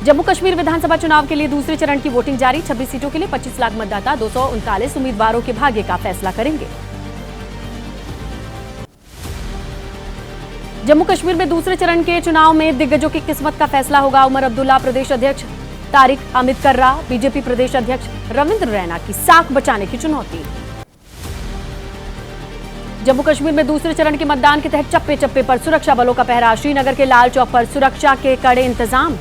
जम्मू कश्मीर विधानसभा चुनाव के लिए दूसरे चरण की वोटिंग जारी। 26 सीटों के लिए 25 लाख मतदाता 239 उम्मीदवारों के भाग्य का फैसला करेंगे। जम्मू कश्मीर में दूसरे चरण के चुनाव में दिग्गजों की किस्मत का फैसला होगा। उमर अब्दुल्ला प्रदेश अध्यक्ष, तारिक हामिद कर्रा बीजेपी प्रदेश अध्यक्ष, रविंद्र रैना की साख बचाने की चुनौती। जम्मू कश्मीर में दूसरे चरण के मतदान के तहत चप्पे चप्पे पर सुरक्षा बलों का पहरा। श्रीनगर के लाल चौक पर सुरक्षा के कड़े इंतजाम।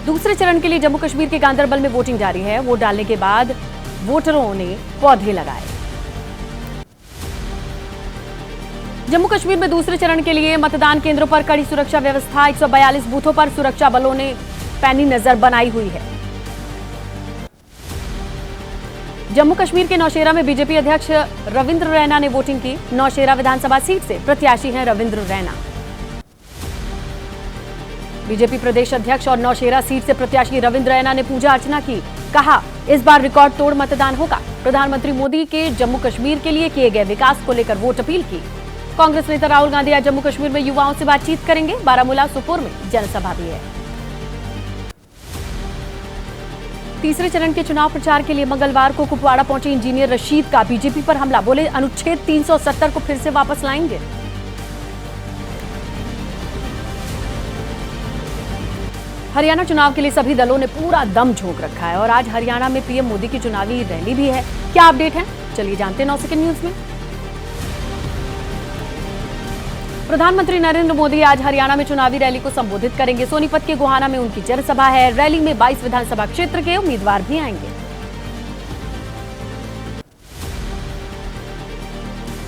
दूसरे चरण के लिए जम्मू कश्मीर के गांदरबल में वोटिंग जारी है। वोट डालने के बाद वोटरों ने पौधे लगाए। जम्मू कश्मीर में दूसरे चरण के लिए मतदान केंद्रों पर कड़ी सुरक्षा व्यवस्था। 142 बूथों पर सुरक्षा बलों ने पैनी नजर बनाई हुई है। जम्मू कश्मीर के नौशेरा में बीजेपी अध्यक्ष रविंद्र रैना ने वोटिंग की। नौशेरा विधानसभा सीट से प्रत्याशी हैं रविंद्र रैना। बीजेपी प्रदेश अध्यक्ष और नौशेरा सीट से प्रत्याशी रविंद्र रैना ने पूजा अर्चना की। कहा, इस बार रिकॉर्ड तोड़ मतदान होगा। प्रधानमंत्री मोदी के जम्मू कश्मीर के लिए किए गए विकास को लेकर वोट अपील की। कांग्रेस नेता राहुल गांधी आज जम्मू कश्मीर में युवाओं से बातचीत करेंगे। बारामूला, सोपोर में जनसभा भी है। तीसरे चरण के चुनाव प्रचार के लिए मंगलवार को कुपवाड़ा पहुंचे इंजीनियर रशीद का बीजेपी पर हमला। बोले, अनुच्छेद 370 को फिर से वापस लाएंगे। हरियाणा चुनाव के लिए सभी दलों ने पूरा दम झोंक रखा है और आज हरियाणा में पीएम मोदी की चुनावी रैली भी है। क्या अपडेट है, चलिए जानते हैं 9 सेकंड न्यूज में। प्रधानमंत्री नरेंद्र मोदी आज हरियाणा में चुनावी रैली को संबोधित करेंगे। सोनीपत के गोहाना में उनकी जनसभा है। रैली में 22 विधानसभा क्षेत्र के उम्मीदवार भी आएंगे।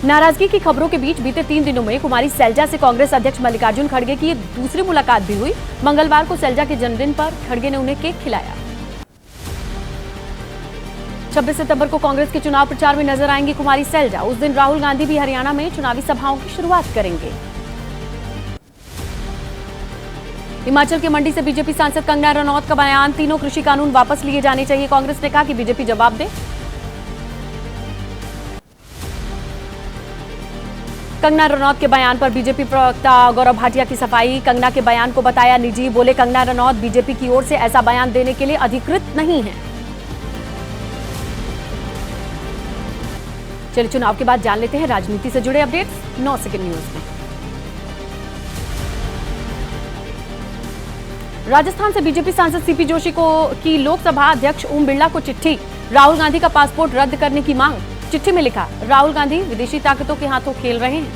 नाराजगी की खबरों के बीच बीते 3 दिनों में कुमारी सैलजा से कांग्रेस अध्यक्ष मल्लिकार्जुन खड़गे की दूसरी मुलाकात भी हुई। मंगलवार को सैलजा के जन्मदिन पर खड़गे ने उन्हें केक खिलाया। 26 सितंबर को कांग्रेस के चुनाव प्रचार में नजर आएंगी कुमारी सैलजा। उस दिन राहुल गांधी भी हरियाणा में चुनावी सभाओं की शुरुआत करेंगे। हिमाचल के मंडी से बीजेपी सांसद कंगना रनौत का बयान, तीनों कृषि कानून वापस लिए जाने चाहिए। कांग्रेस ने कहा कि बीजेपी जवाब दे। कंगना रनौत के बयान पर बीजेपी प्रवक्ता गौरव भाटिया की सफाई। कंगना के बयान को बताया निजी। बोले, कंगना रनौत बीजेपी की ओर से ऐसा बयान देने के लिए अधिकृत नहीं है। चलिए चुनाव के बाद जान लेते हैं राजनीति से जुड़े अपडेट्स 9 सेकंड न्यूज में। राजस्थान से बीजेपी सांसद सीपी जोशी की लोकसभा अध्यक्ष ओम बिरला को चिट्ठी। राहुल गांधी का पासपोर्ट रद्द करने की मांग। चिट्ठी में लिखा, राहुल गांधी विदेशी ताकतों के हाथों खेल रहे हैं।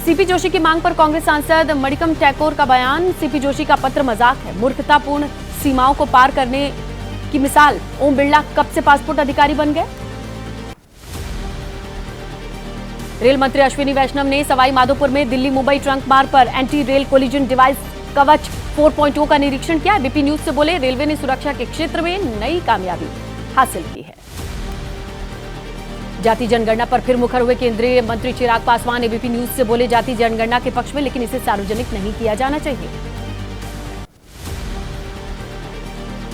सीपी जोशी की मांग पर कांग्रेस सांसद मणिकम टैकोर का बयान। सीपी जोशी का पत्र मजाक है, मूर्खतापूर्ण सीमाओं को पार करने की मिसाल। ओम बिरला कब से पासपोर्ट अधिकारी बन गए? रेल मंत्री अश्विनी वैष्णव ने सवाई माधोपुर में दिल्ली मुंबई ट्रंक मार्ग पर एंटी रेल कोलिजन डिवाइस कवच 4.0 का निरीक्षण किया। बीपी न्यूज से बोले, रेलवे ने सुरक्षा के क्षेत्र में नई कामयाबी हासिल की है। जाति जनगणना पर फिर मुखर हुए केंद्रीय मंत्री चिराग पासवान। एबीपी न्यूज से बोले, जाति जनगणना के पक्ष में, लेकिन इसे सार्वजनिक नहीं किया जाना चाहिए।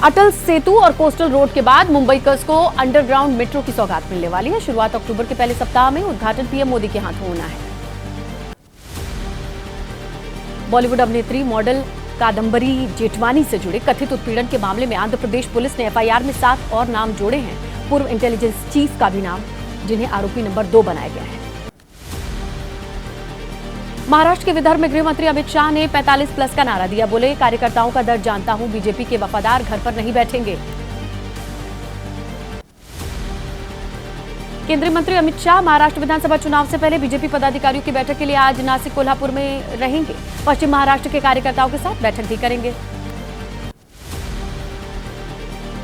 अटल सेतु और कोस्टल रोड के बाद मुंबईकर्स को अंडरग्राउंड मेट्रो की सौगात मिलने वाली है। शुरुआत अक्टूबर के पहले सप्ताह में। उद्घाटन पीएम मोदी के हाथों होना है। बॉलीवुड अभिनेत्री मॉडल कादम्बरी जेठवानी से जुड़े कथित उत्पीड़न के मामले में आंध्र प्रदेश पुलिस ने एफआईआर में 7 और नाम जोड़े हैं। पूर्व इंटेलिजेंस चीफ का भी नाम, जिन्हें आरोपी नंबर 2 बनाया गया है। महाराष्ट्र के विदर्भ में गृह मंत्री अमित शाह ने 45+ का नारा दिया। बोले, कार्यकर्ताओं का दर्द जानता हूं, बीजेपी के वफादार घर पर नहीं बैठेंगे। केंद्रीय मंत्री अमित शाह महाराष्ट्र विधानसभा चुनाव से पहले बीजेपी पदाधिकारियों की बैठक के लिए आज नासिक, कोल्हापुर में रहेंगे। पश्चिम महाराष्ट्र के कार्यकर्ताओं के साथ बैठक भी करेंगे।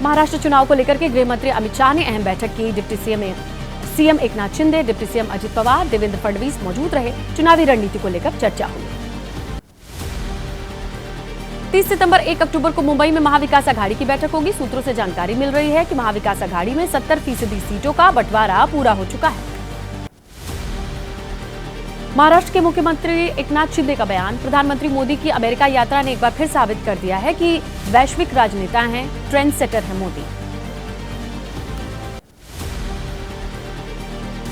महाराष्ट्र चुनाव को लेकर के गृह मंत्री अमित शाह ने अहम बैठक की। Deputy CM Eknath Shinde, deputy CM Ajit Pawar, Devendra Fadnavis मौजूद रहे। चुनावी रणनीति को लेकर चर्चा हुई। 30 सितंबर 1 अक्टूबर को मुंबई में महाविकास अघाड़ी की बैठक होगी। सूत्रों से जानकारी मिल रही है कि महाविकास अघाड़ी में 70% सीटों का बंटवारा पूरा हो चुका है। महाराष्ट्र के मुख्यमंत्री एकनाथ शिंदे का बयान, प्रधानमंत्री मोदी की अमेरिका यात्रा ने एक बार फिर साबित कर दिया है कि वैश्विक राजनेता हैं, ट्रेंड सेटर है मोदी।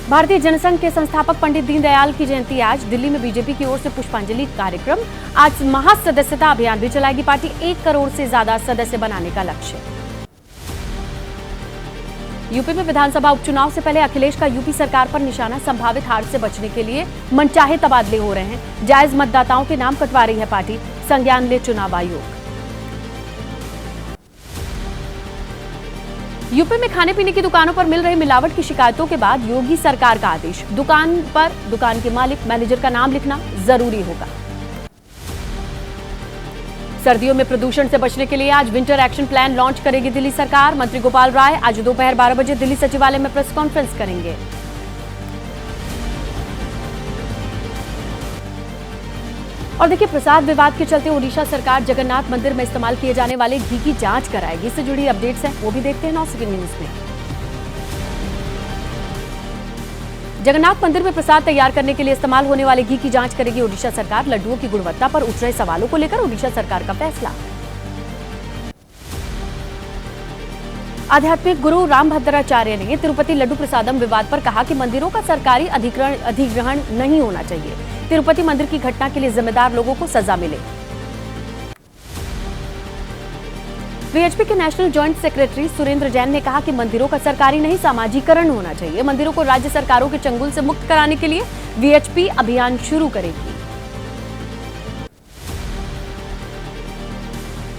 भारतीय जनसंघ के संस्थापक पंडित दीनदयाल की जयंती आज। दिल्ली में बीजेपी की ओर से पुष्पांजलि कार्यक्रम। आज महासदस्यता अभियान भी चलाएगी पार्टी। 1 करोड़ से ज्यादा सदस्य बनाने का लक्ष्य। यूपी में विधानसभा उपचुनाव से पहले अखिलेश का यूपी सरकार पर निशाना। संभावित हार से बचने के लिए मनचाहे तबादले हो रहे हैं। जायज मतदाताओं के नाम कटवा रही है पार्टी। संज्ञान ले चुनाव आयोग। यूपी में खाने पीने की दुकानों पर मिल रही मिलावट की शिकायतों के बाद योगी सरकार का आदेश। दुकान पर दुकान के मालिक मैनेजर का नाम लिखना जरूरी होगा। सर्दियों में प्रदूषण से बचने के लिए आज विंटर एक्शन प्लान लॉन्च करेगी दिल्ली सरकार। मंत्री गोपाल राय आज दोपहर 12 बजे दिल्ली सचिवालय में प्रेस कॉन्फ्रेंस करेंगे। और देखिए, प्रसाद विवाद के चलते ओडिशा सरकार जगन्नाथ मंदिर में इस्तेमाल किए जाने वाले घी की जांच कराएगी। इससे जुड़ी अपडेट्स हैं, वो भी देखते हैं 9 सेकंड न्यूज में। जगन्नाथ मंदिर में प्रसाद तैयार करने के लिए इस्तेमाल होने वाले घी की जांच करेगी ओडिशा सरकार। लड्डुओं की गुणवत्ता पर उठ रहे सवालों को लेकर ओडिशा सरकार का फैसला। आध्यात्मिक गुरु रामभद्राचार्य ने तिरुपति लड्डू प्रसादम विवाद पर कहा कि मंदिरों का सरकारी अधिग्रहण नहीं होना चाहिए। तिरुपति मंदिर की घटना के लिए जिम्मेदार लोगों को सजा मिले। वीएचपी के national joint secretary Surendra Jain ने कहा कि मंदिरों का सरकारी नहीं सामाजिकरण होना चाहिए। मंदिरों को राज्य सरकारों के चंगुल से मुक्त कराने के लिए वीएचपी अभियान शुरू करेगी।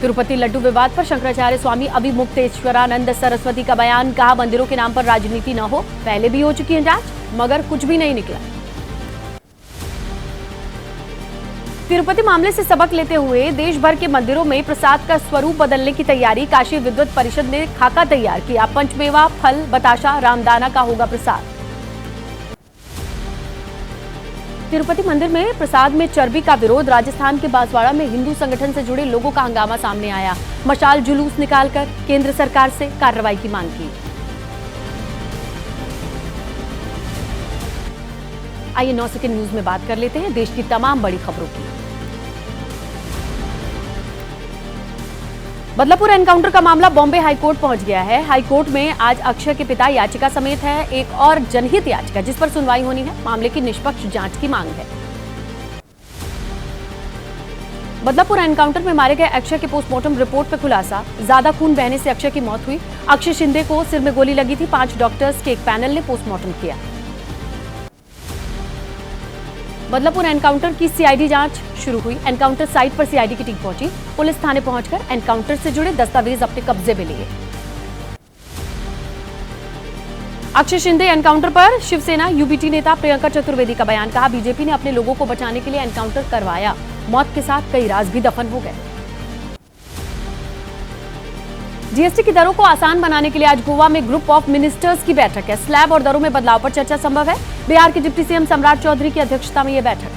तिरुपति लड्डू विवाद पर शंकराचार्य स्वामी अविमुक्तेश्वरानंद सरस्वती का बयान। कहा, मंदिरों के नाम पर राजनीति न हो। पहले भी हो चुकी है जांच, मगर कुछ भी नहीं निकला। तिरुपति मामले से सबक लेते हुए देश भर के मंदिरों में प्रसाद का स्वरूप बदलने की तैयारी। काशी विद्वत परिषद ने खाका तैयार किया। पंचमेवा, फल, बताशा, रामदाना का होगा प्रसाद। तिरुपति मंदिर में प्रसाद में चर्बी का विरोध। राजस्थान के बांसवाड़ा में हिंदू संगठन से जुड़े लोगों का हंगामा सामने आया। मशाल जुलूस निकालकर केंद्र सरकार से कार्रवाई की मांग की। आइए 9 सेकंड न्यूज में बात कर लेते हैं देश की तमाम बड़ी खबरों की। बदलापुर एनकाउंटर का मामला बॉम्बे हाईकोर्ट पहुंच गया है। हाईकोर्ट में आज अक्षय के पिता याचिका समेत है एक और जनहित याचिका, जिस पर सुनवाई होनी है। मामले की निष्पक्ष जांच की मांग है। बदलापुर एनकाउंटर में मारे गए अक्षय के पोस्टमार्टम रिपोर्ट पर खुलासा। ज्यादा खून बहने से अक्षय की मौत हुई। अक्षय शिंदे को सिर में गोली लगी थी। 5 डॉक्टर्स के एक पैनल ने पोस्टमार्टम किया। बदलापुर एनकाउंटर की सीआईडी जांच शुरू हुई। एनकाउंटर साइट पर सीआईडी की टीम पहुंची। पुलिस थाने पहुंचकर एनकाउंटर से जुड़े दस्तावेज अपने कब्जे में लिए। अक्षय शिंदे एनकाउंटर पर शिवसेना यूबीटी नेता प्रियंका चतुर्वेदी का बयान। कहा, बीजेपी ने अपने लोगों को बचाने के लिए एनकाउंटर करवाया। मौत के साथ कई राज भी दफन हो गए। जीएसटी की दरों को आसान बनाने के लिए आज गोवा में ग्रुप ऑफ मिनिस्टर्स की बैठक है। स्लैब और दरों में बदलाव पर चर्चा संभव है। बिहार के डिप्टी सीएम सम्राट चौधरी की अध्यक्षता में यह बैठक।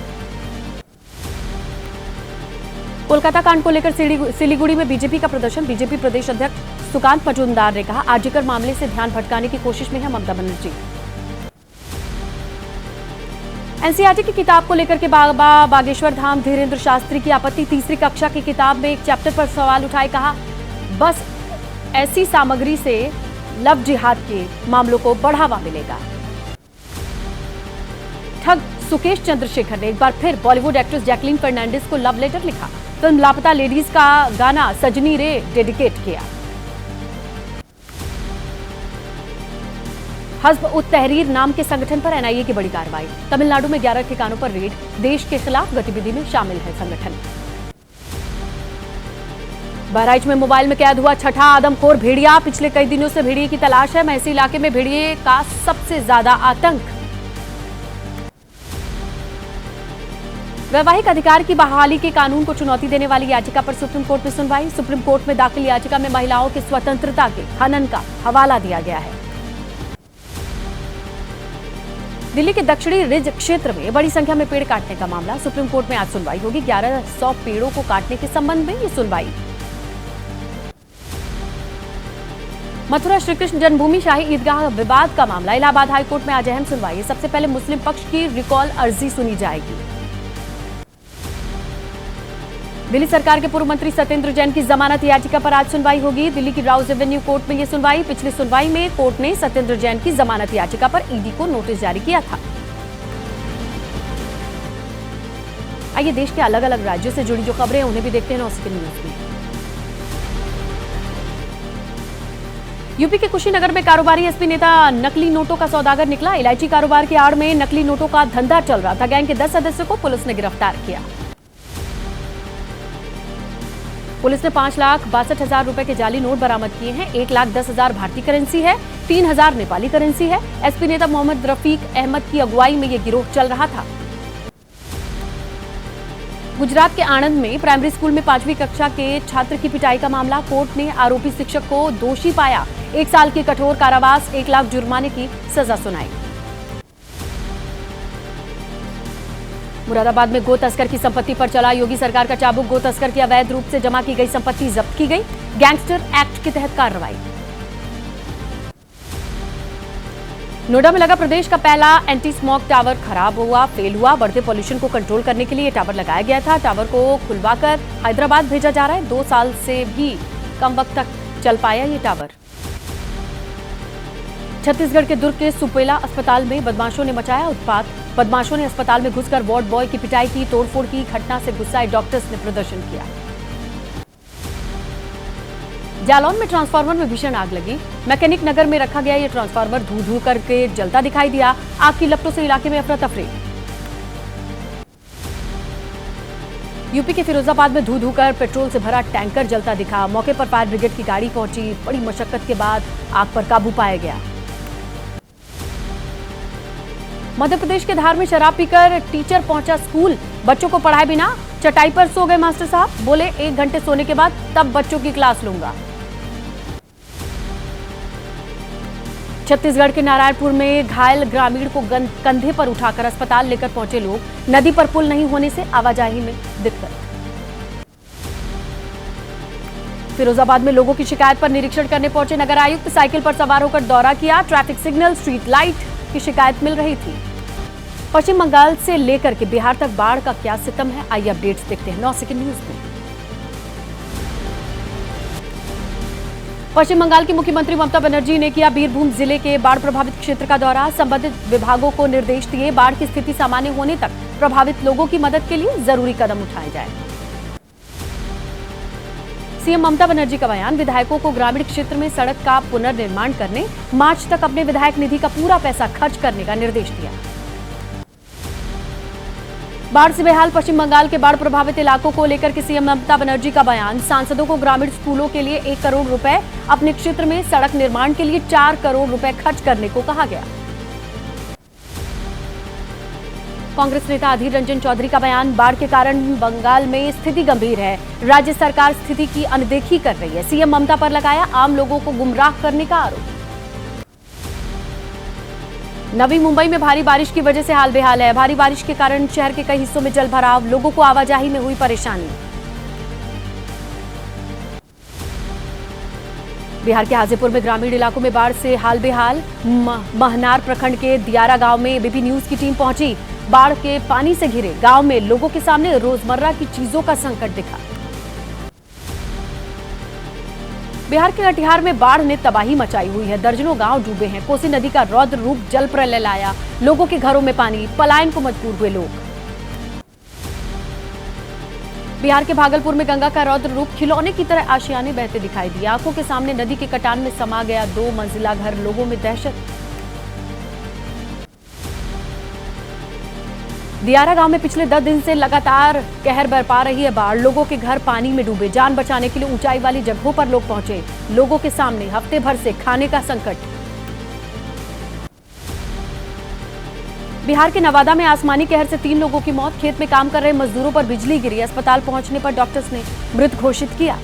कोलकाता कांड को लेकर सिलीगुड़ी में बीजेपी का प्रदर्शन। बीजेपी प्रदेश अध्यक्ष सुकांत मजूमदार ने कहा, आर्जिकर मामले से ध्यान भटकाने की कोशिश में है ममता बनर्जी। एनसीईआरटी की किताब को लेकर के बाबा बागेश्वर धाम धीरेन्द्र शास्त्री की आपत्ति। तीसरी कक्षा की किताब में एक चैप्टर पर सवाल उठाए। कहा, बस ऐसी सामग्री से लव जिहाद के मामलों को बढ़ावा मिलेगा। ठग सुकेश चंद्रशेखर ने एक बार फिर बॉलीवुड एक्ट्रेस जैकलीन फर्नांडिस को लव लेटर लिखा। फिल्म लापता लेडीज का गाना सजनी रे डेडिकेट किया। हज़्ब उत तहरीर नाम के संगठन पर एनआईए की बड़ी कार्रवाई। तमिलनाडु में 11 ठिकानों पर रेड। देश के खिलाफ गतिविधि में शामिल है संगठन। बहराइच में मोबाइल में कैद हुआ छठा आदमखोर भेड़िया। पिछले कई दिनों से भेड़िए की तलाश है। महसी इलाके में भेड़िए का सबसे ज्यादा आतंक। वैवाहिक अधिकार की बहाली के कानून को चुनौती देने वाली याचिका पर सुप्रीम कोर्ट में सुनवाई। सुप्रीम कोर्ट में दाखिल याचिका में महिलाओं की स्वतंत्रता के हनन का हवाला दिया गया है। दिल्ली के दक्षिणी रिज क्षेत्र में बड़ी संख्या में पेड़ काटने का मामला। सुप्रीम कोर्ट में आज सुनवाई होगी। 1100 पेड़ों को काटने के संबंध में ये सुनवाई। मथुरा श्रीकृष्ण जन्मभूमि शाही ईदगाह विवाद का मामला। इलाहाबाद हाईकोर्ट में आज अहम सुनवाई। सबसे पहले मुस्लिम पक्ष की रिकॉल अर्जी सुनी जाएगी। दिल्ली सरकार के पूर्व मंत्री सत्येंद्र जैन की जमानत याचिका पर आज सुनवाई होगी। दिल्ली की राउज एवेन्यू कोर्ट में यह सुनवाई। पिछली सुनवाई में कोर्ट ने सत्येंद्र जैन की जमानत याचिका पर ईडी को नोटिस जारी किया था। आइए देश के अलग अलग राज्यों से जुड़ी जो खबरें हैं उन्हें भी देखते हैं 9 सेकंड न्यूज में। यूपी के कुशीनगर में कारोबारी एसपी नेता नकली नोटों का सौदागर निकला। इलायची कारोबार की आड़ में नकली नोटों का धंधा चल रहा था। गैंग के 10 सदस्यों को पुलिस ने गिरफ्तार किया। पुलिस ने 5,62,000 रुपए के जाली नोट बरामद किए हैं। 1,10,000 भारतीय करेंसी है, 3,000 नेपाली करेंसी है। एसपी नेता मोहम्मद रफीक अहमद की अगुवाई में यह गिरोह चल रहा था। गुजरात के आणंद में प्राइमरी स्कूल में 5वीं कक्षा के छात्र की पिटाई का मामला। कोर्ट ने आरोपी शिक्षक को दोषी पाया। 1 साल की कठोर कारावास, 1 लाख जुर्माने की सजा सुनाई। मुरादाबाद में गो तस्कर की संपत्ति पर चला योगी सरकार का चाबुक। गो तस्कर की अवैध रूप से जमा की गई संपत्ति जब्त की गई। गैंगस्टर एक्ट के तहत कार्रवाई। नोएडा में लगा प्रदेश का पहला एंटी स्मॉग टावर खराब हुआ, फेल हुआ। बढ़ते पॉल्यूशन को कंट्रोल करने के लिए टावर लगाया गया था। टावर को खुलवाकर हैदराबाद भेजा जा रहा है। 2 साल से भी कम वक्त तक चल पाया ये टावर। छत्तीसगढ़ के दुर्ग के सुपेला अस्पताल में बदमाशों ने मचाया उत्पात। बदमाशों ने अस्पताल में घुसकर वार्ड बॉय की पिटाई की, तोड़फोड़ की। घटना से गुस्साए डॉक्टर्स ने प्रदर्शन किया। जालौन में ट्रांसफार्मर में भीषण आग लगी। मैकेनिक नगर में रखा गया यह ट्रांसफार्मर धू धू करके जलता दिखाई दिया। आग की लपटों से इलाके में अफरा तफरी। यूपी के फिरोजाबाद में धू धू कर पेट्रोल से भरा टैंकर जलता दिखा। मौके पर फायर ब्रिगेड की गाड़ी पहुंची। बड़ी मशक्कत के बाद आग पर काबू पाया गया। मध्य प्रदेश के धार में शराब पीकर टीचर पहुंचा स्कूल। बच्चों को पढ़ाए बिना चटाई पर सो गए मास्टर साहब। बोले 1 घंटे सोने के बाद तब बच्चों की क्लास लूंगा। छत्तीसगढ़ के नारायणपुर में घायल ग्रामीण को कंधे पर उठाकर अस्पताल लेकर पहुंचे लोग। नदी पर पुल नहीं होने से आवाजाही में दिक्कत। फिरोजाबाद में लोगों की शिकायत पर निरीक्षण करने पहुंचे नगर आयुक्त। साइकिल पर सवार होकर दौरा किया। ट्रैफिक सिग्नल, स्ट्रीट लाइट की शिकायत मिल रही थी। पश्चिम बंगाल से लेकर के बिहार तक बाढ़ का क्या सितम है, आइए अपडेट्स देखते हैं 9 सेकंड न्यूज में। पश्चिम बंगाल की मुख्यमंत्री ममता बनर्जी ने किया बीरभूम जिले के बाढ़ प्रभावित क्षेत्र का दौरा। संबंधित विभागों को निर्देश दिए बाढ़ की स्थिति सामान्य होने तक प्रभावित लोगों की मदद के लिए जरूरी कदम उठाए जाए। सीएम ममता बनर्जी का बयान। विधायकों को ग्रामीण क्षेत्र में सड़क का पुनर्निर्माण करने, मार्च तक अपने विधायक निधि का पूरा पैसा खर्च करने का निर्देश दिया। बाढ़ से बेहाल पश्चिम बंगाल के बाढ़ प्रभावित इलाकों को लेकर के सीएम ममता बनर्जी का बयान। सांसदों को ग्रामीण स्कूलों के लिए 1 करोड़ रुपए, अपने क्षेत्र में सड़क निर्माण के लिए 4 करोड़ रुपए खर्च करने को कहा गया। कांग्रेस नेता अधीर रंजन चौधरी का बयान। बाढ़ के कारण बंगाल में स्थिति गंभीर है। राज्य सरकार स्थिति की अनदेखी कर रही है। सीएम ममता पर लगाया आम लोगों को गुमराह करने का आरोप। नवी मुंबई में भारी बारिश की वजह से हाल बेहाल है। भारी बारिश के कारण शहर के कई हिस्सों में जलभराव, लोगों को आवाजाही में हुई परेशानी। बिहार के हाजीपुर में ग्रामीण इलाकों में बाढ़ से हाल बेहाल। महनार प्रखंड के दियारा गांव में एबीपी न्यूज की टीम पहुंची। बाढ़ के पानी से घिरे गांव में लोगों के सामने रोजमर्रा की चीजों का संकट दिखा। बिहार के कटिहार में बाढ़ ने तबाही मचाई हुई है। दर्जनों गांव डूबे हैं। कोसी नदी का रौद्र रूप जल प्रलय लाया। लोगों के घरों में पानी, पलायन को मजबूर हुए लोग। बिहार के भागलपुर में गंगा का रौद्र रूप खिलौने की तरह आशियाने बहते दिखाई दिए। आंखों के सामने नदी के कटान में समा गया 2 मंजिला घर। लोगों में दहशत। दियारा गांव में पिछले 10 दिन से लगातार कहर बरपा रही है बाढ़। लोगों के घर पानी में डूबे। जान बचाने के लिए ऊंचाई वाली जगहों पर लोग पहुंचे। लोगों के सामने हफ्ते भर से खाने का संकट। बिहार के नवादा में आसमानी कहर से 3 लोगों की मौत। खेत में काम कर रहे मजदूरों पर बिजली गिरी। अस्पताल पहुंचने पर डॉक्टर्स ने मृत घोषित किया।